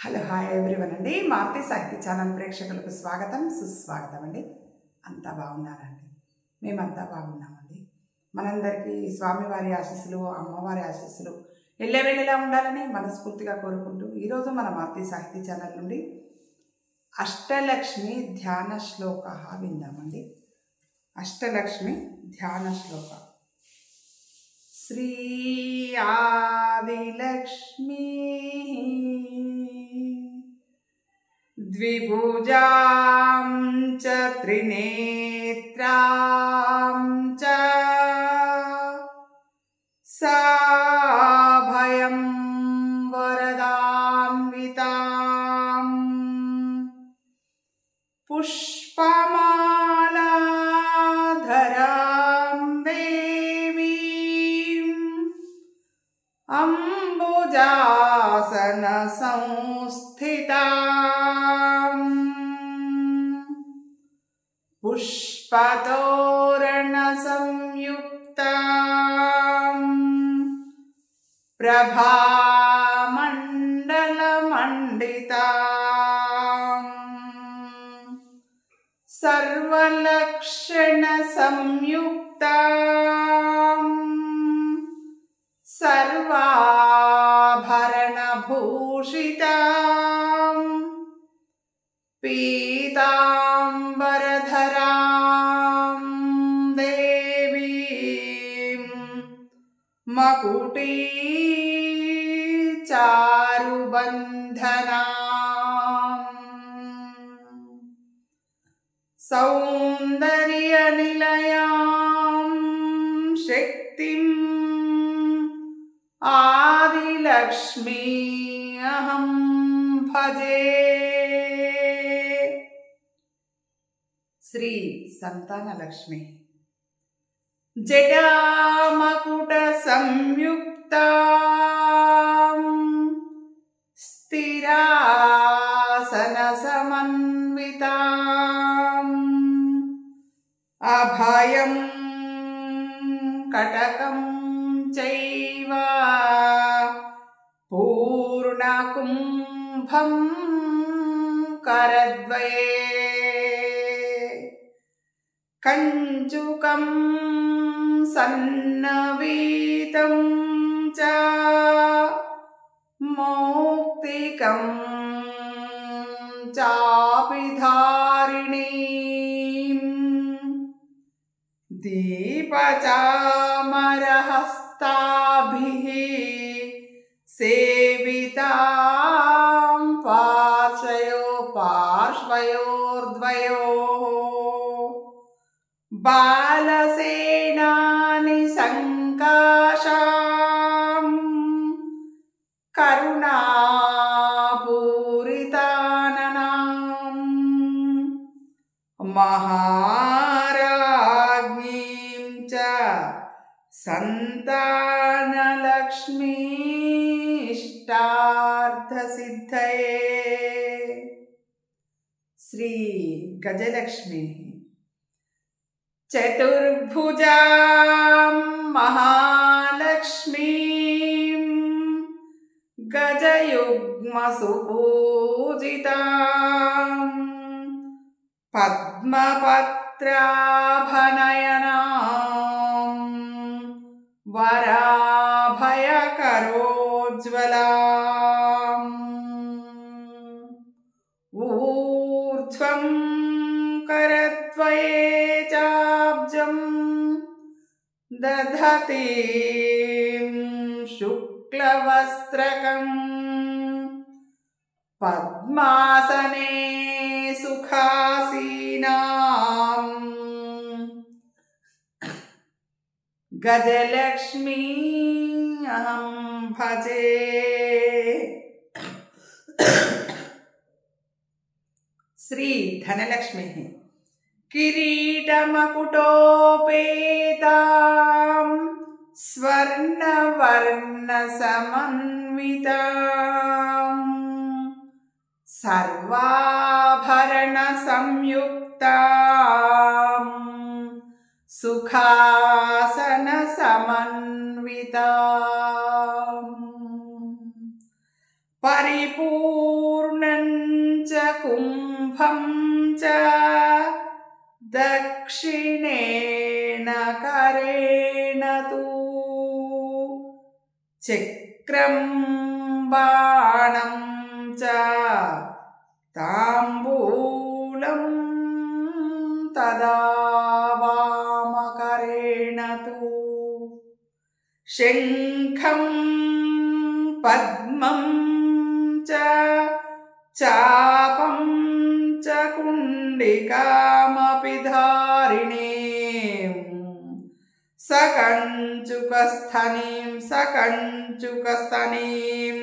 Hello hi everyone అండి. మారుతి సాహిత్య channel ప్రేక్షకులకు స్వాగతం సుస్వాగతం అండి. అంతా బాగున్నారండి? మేమంతా బాగున్నామండి. మనందరికీ స్వామివారి ఆశీస్సులు, అమ్మవారి ఆశీస్సులు ఎల్లవేళలా ఉండాలని మనస్ఫూర్తిగా కోరుకుంటూ ఈరోజు మన మారుతి సాహిత్య ఛానల్ నుండి అష్టలక్ష్మి ధ్యాన శ్లోక విందామండి. అష్టలక్ష్మి ధ్యాన శ్లోక. శ్రీ ఆదిలక్ష్మి ద్విభుజాం చ త్రినేత్రాం చ సాభయం వరదాన్వితాం పుష్పమాలాధరాం దేవీం అంబుజాసన సంస్థితాం పుష్పతోరణ సంయుక్తాం ప్రభామండలమండితాం సర్వలక్షణ సంయుక్తాం సర్వాభరణభూషితాం పీతాంబరధరాం దేవీం మకుటీ చారుబంధనాం సౌందర్యనిలయాం శక్తిం ఆదిలక్ష్మీ అహం భజే. శ్రీ సంతానలక్ష్మి జటామకుట సంయుక్తాం స్థిరాసన సమన్వితాం అభయం కటకం చైవ పూర్ణకుంభం కరద్వయే కంచుకం సన్నవీతం చ మౌక్తికం చాపి ధారిణీం దీపచామరహస్తాభిః సేవితాం పార్శ్వయోర్ద్వయోః బాలసేనాని సంకాశాం కరుణాపూరితాననాం మహారాజ్ఞీం చ సంతానలక్ష్మీ ఇష్టార్థసిద్ధయే. శ్రీ గజలక్ష్మి చతుర్భుజాం మహాలక్ష్మీం గజయుగ్మసుపూజితాం పద్మపత్రాభనయనాం వరాభయకరోజ్వలాం ఊర్ధ్వం కరద్వయే చాబ్జం దధతీం శుక్లవస్త్రకం పద్మాసనే సుఖాసీనాం గజలక్ష్మీ అహం భజే. శ్రీ ధనలక్ష్మి కిరీటమకుటోపేతాం స్వర్ణవర్ణసమన్వితాం సర్వాభరణ సంయుక్తాం సుఖాసన సమన్వితాం పరిపూర్ణ कुम्भं च दक्षिणेन करेण तु चक्रं बाणं च ताम्बूलं तदा वामकरेण तु शङ्खं पद्मं च चापं च कुण्डिकामपि धारिणीं सकञ्चुकस्थनीं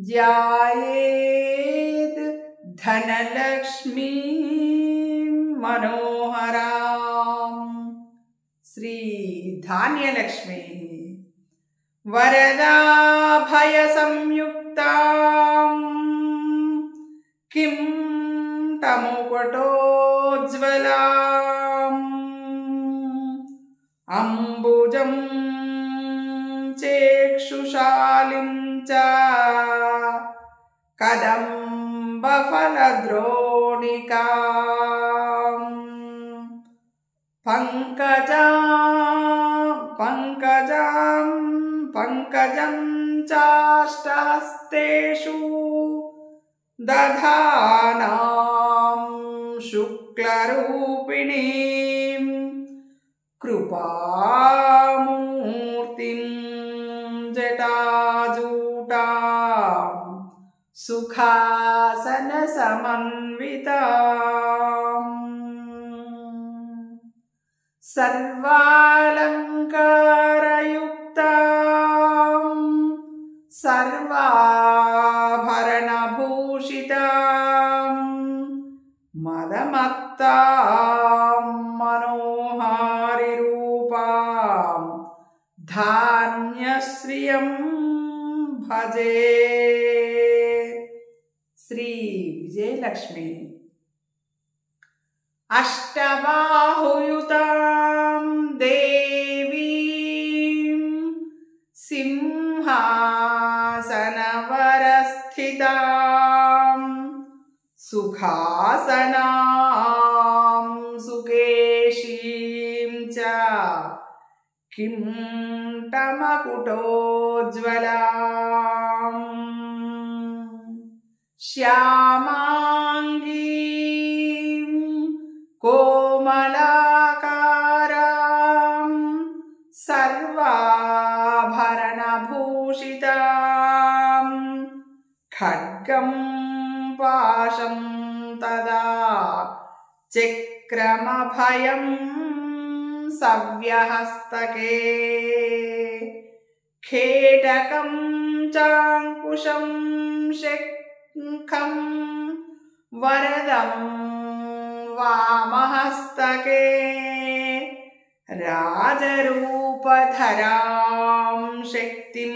ध्यायेत् धनलक्ष्मीं मनोहराम्। श्री धान्यलक्ष्मी वरदाभयसंयुक्तां किं तमुकुटोज्ज्वलाम् अम्बुजं चेक्षुशालिं च कदम्बफलद्रोणिकाम् पङ्कजं चाष्टहस्तेषु दधानां शुक्लरूपिणीं कृपामूर्तिं जटाजूटां सुखासनसमन्विताम् सर्वालङ्कारयुक्तां सर्वाभरणभूषितां मदमत्तां मनोहारिरूपां धान्यश्रियं भजे। श्री विजयलक्ष्मी अष्टबाहुयुतां देवीं सिंहासनवरस्थितां सुखासनां सुकेशीं च किं तमकुटोज्ज्वलाम् श्यामाङ्गीं कोमलाकारां सर्वाभरणभूषितां खड्गं पाशं तदा चक्रमभयं सव्यहस्तके खेटकं चाङ्कुशं शङ्खं वरदं वामहस्तके राजरूपधरां शक्तिं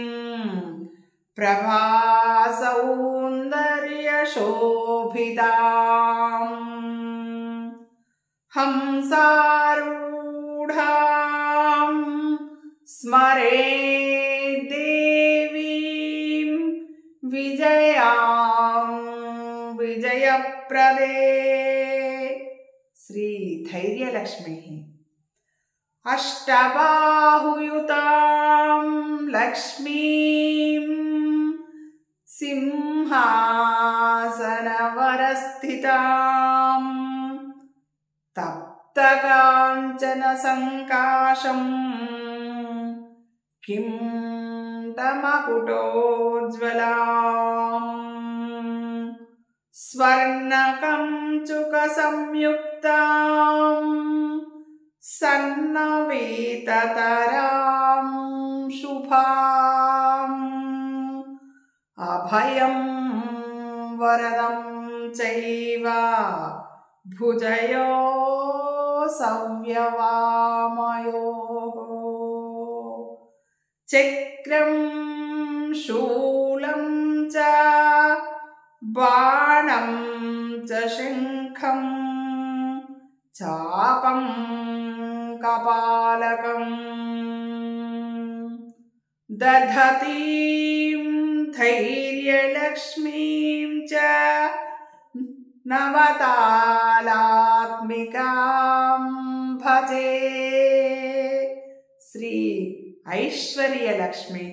प्रभासौन्दर्यशोभिताम् हंसारूढां स्मरेत् देवीं विजयां विजयप्रदे। श्री धैर्यलक्ष्मी अष्टबाहुयुतां लक्ष्मीं सिंहासनवरस्थितां तप्तकाञ्चनसङ्काशं किं तमकुटोज्ज्वलाम् स्वर्णकञ्चुकसंयुक्तां सन्नवीततरां शुभाम् अभयं वरदं चैव भुजयो सव्यवामयोः चक्रं शूलं च बाणं च शङ्खं चापं कपालकं दधतीं धैर्यलक्ष्मीं च नवतालात्मिकां भजे श्री ऐश्वर्यलक्ष्मी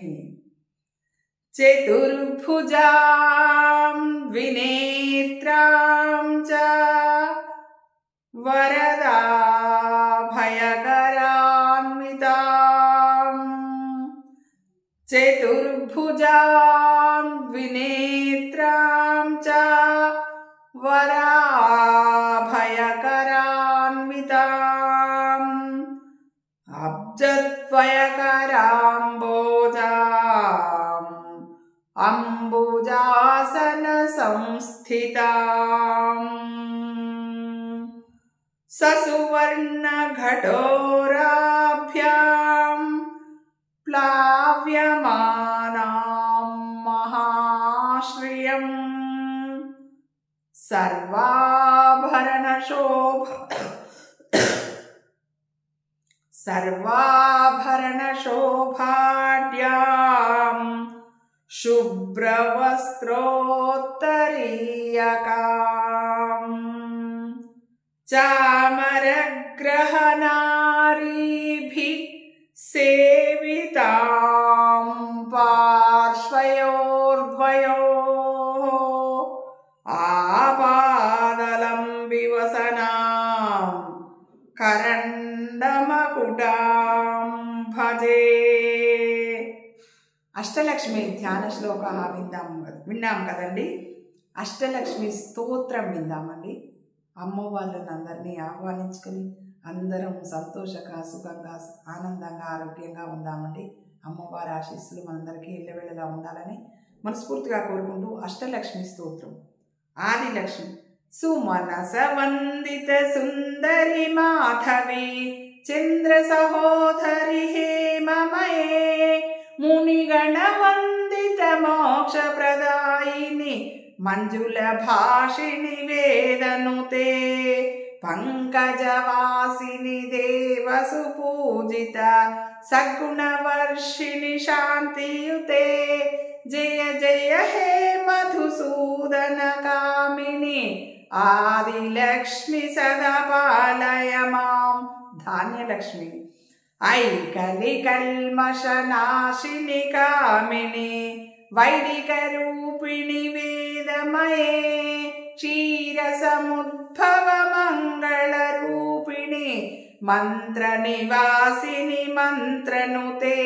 चतुर्भुजां द्विनेत्रां च वरदाभयकरान्वितां चतुर्भुजां द्विनेत्रां च वराभयकरान्विताम् अब्जद्वयकराम्बोजाम् अम्बुजासनसंस्थिताम् ससुवर्णघटोराभ्यां प्लाव्यमानां महाश्रियम् सर्वाभरणशोभाढ्यां शुभ्रवस्त्रोत्तरीयकाम् चामरग्रहनारीभिः सेवितां पार्श्वयोर्द्वयोः आपादलम्बिवसनां करण्डमकुटां भजे అష్టలక్ష్మి ధ్యాన శ్లోక విన్నాం కదండి. అష్టలక్ష్మి స్తోత్రం విందామండి. అమ్మవార్లను అందరినీ ఆహ్వానించుకొని అందరం సంతోషంగా సుఖంగా ఆనందంగా ఆరోగ్యంగా ఉందామండి. అమ్మవారి ఆశీస్సులు మనందరికీ ఎల్లవేళలా ఉండాలని మనస్ఫూర్తిగా కోరుకుంటూ అష్టలక్ష్మి స్తోత్రం. ఆదిలక్ష్మి సుమనస వందిత సుందరి మాధవి చంద్ర సహోదరి హేమమయే మునిగణ వందిత మోక్ష ప్రదాయిని మంజుల భాషిణి వేదనుతే పంకజవాసిని దేవసు పూజిత సద్గుణవర్షిణి శాంతియుతే జయ జయ హే మధుసూదన కామిని ఆదిలక్ష్మి సదా పాలయ మాం. ధాన్యలక్ష్మి ఐకలికల్మషనాశిని కామిని వైదిక రూపిణి వేదమయే క్షీరసముద్భవ మంగళ రూపిణి మంత్ర నివాసిని మంత్రనుతే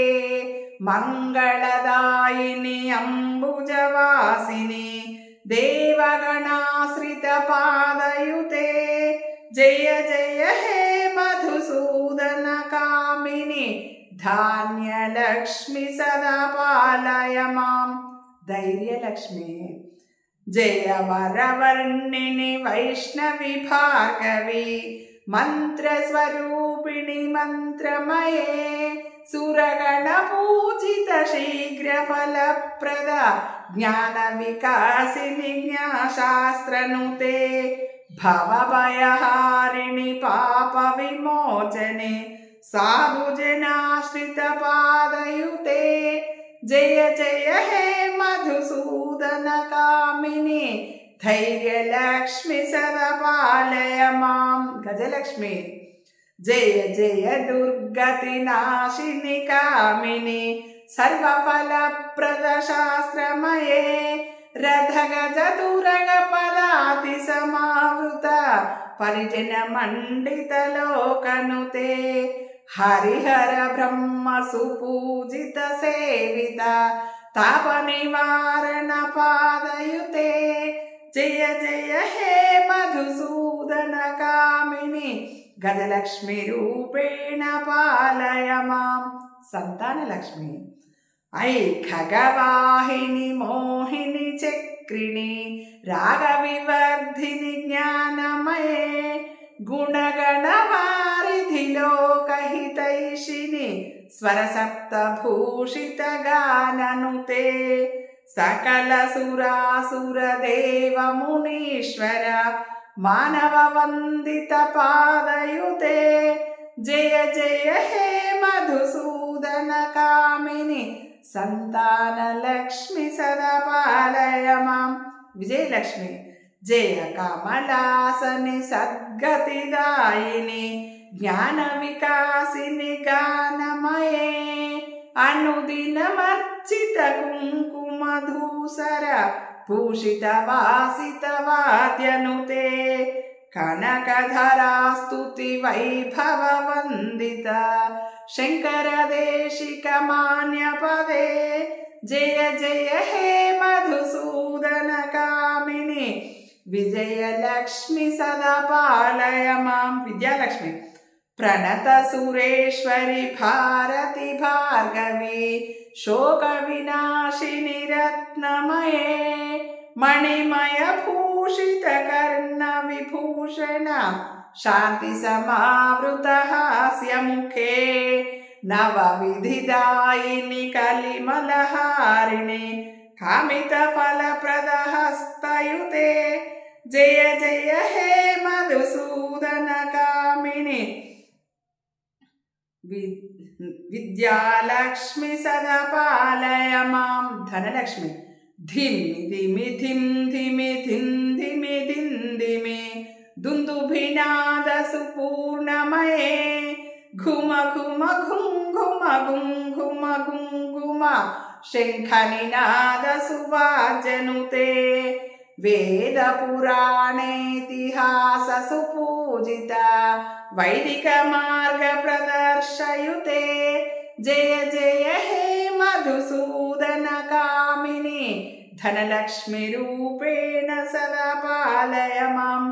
మంగళదాయిని అంబుజవాసిని దేవగణాశ్రిత పాదయుతే జయ జయ హే మధుసూదన కామిని ధాన్యలక్ష్మి సదా పాలయ మాం. ధైర్యలక్ష్మి జయ వరవర్ణిని వైష్ణవి భార్గవి మంత్రస్వరూపిణి మంత్రమయే సురగణ పూజిత శీఘ్ర ఫలప్రద జ్ఞాన వికాసిని జ్ఞాశాస్త్రనుతే భవభయహారిణి పాప విమోచనే సాధుజనాశ్రిత పాదయుతే జయ జయ హే మధుసూదన కామిని ధైర్యలక్ష్మి సదా పాలయ మాం. గజలక్ష్మి జయ జయ దుర్గతి నాశిని కామిని సర్వఫలప్రద శాస్త్రమయే రథగజ తురగ పదాతి సమావృత పరిజన మండిత లోకనుతే హరిహర బ్రహ్మ సుపూజిత సేవిత తాప నివారణ పాదయుతే జయ జయ హే మధుసూదన కామిని గజలక్ష్మి రూపేణ పాలయ మాం. సంతానలక్ష్మి ఐ ఖగవాహిని మోహిని చక్రిణి రాగవివర్ధిని జ్ఞానమయే గుణగణ వారిధి లోకహితైషిని స్వరసప్తభూషిత గాననుతే సకల సురాసుర దేవ మునీశ్వర మానవ వందిత పాదయుతే జయ జయ హే మధుసూదన కామిని సంతానలక్ష్మి సదా పాలయ మాం. విజయలక్ష్మి జయ కమలాసని సద్గతిదాయిని జ్ఞాన వికాసిని గానమయే అనుదినమర్చిత కుంకుమధూసర భూషిత వాసిత వాద్యనుతే కనకధరా స్తుతి వైభవ వందిత శంకర దేశిక మాన్య పదే జయ జయ హే మధుసూదన కామిని విజయలక్ష్మి సదా పాలయ మాం. విద్యాలక్ష్మి ప్రణత సురేశ్వరి భారతి భార్గవి శోక వినాశిని రత్నమయే మణిమయ భూషిత కర్ణ విభూషణ శాంతి సమావృత హాస్యముఖే నవ విధిదాయిని కలిమలహారిణి కామిత ఫలప్రద హస్తయుతే జయ జయ హే మధుసూదన కామిని విద్యాలక్ష్మి సదా పాలయ మాం. ధనలక్ష్మి ధిమి ధిమి ధిం ధిమి ధిం ధిమి ధిం ధిమి దుందుభినాద సుపూర్ణమయే ఘుమ ఘుమ ఘుం ఘుమ గుం ఘుమ గుం ఘుమ శంఖ నినాద సువాజనుతే వేద పురాణేతిహాస సుపూజిత వైదిక మార్గ ప్రదర్శయుతే జయ జయ హే మధుసూదన కామిని ధనలక్ష్మి రూపేణ సదా పాలయ మాం.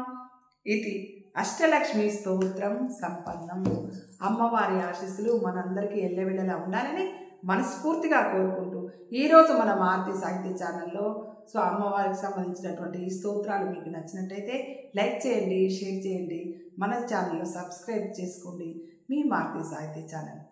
ఇది అష్టలక్ష్మి స్తోత్రం సంపన్నం. అమ్మవారి ఆశీస్సులు మనందరికీ ఎల్లవెల్లలా ఉండాలని మనస్ఫూర్తిగా కోరుకుంటూ ఈరోజు మన మారుతి సాహిత్య ఛానల్లో అమ్మవారికి సంబంధించినటువంటి ఈ స్తోత్రాలు మీకు నచ్చినట్టయితే లైక్ చేయండి, షేర్ చేయండి, మన ఛానల్లో సబ్స్క్రైబ్ చేసుకోండి. మీ మారుతి సాహిత్య ఛానల్.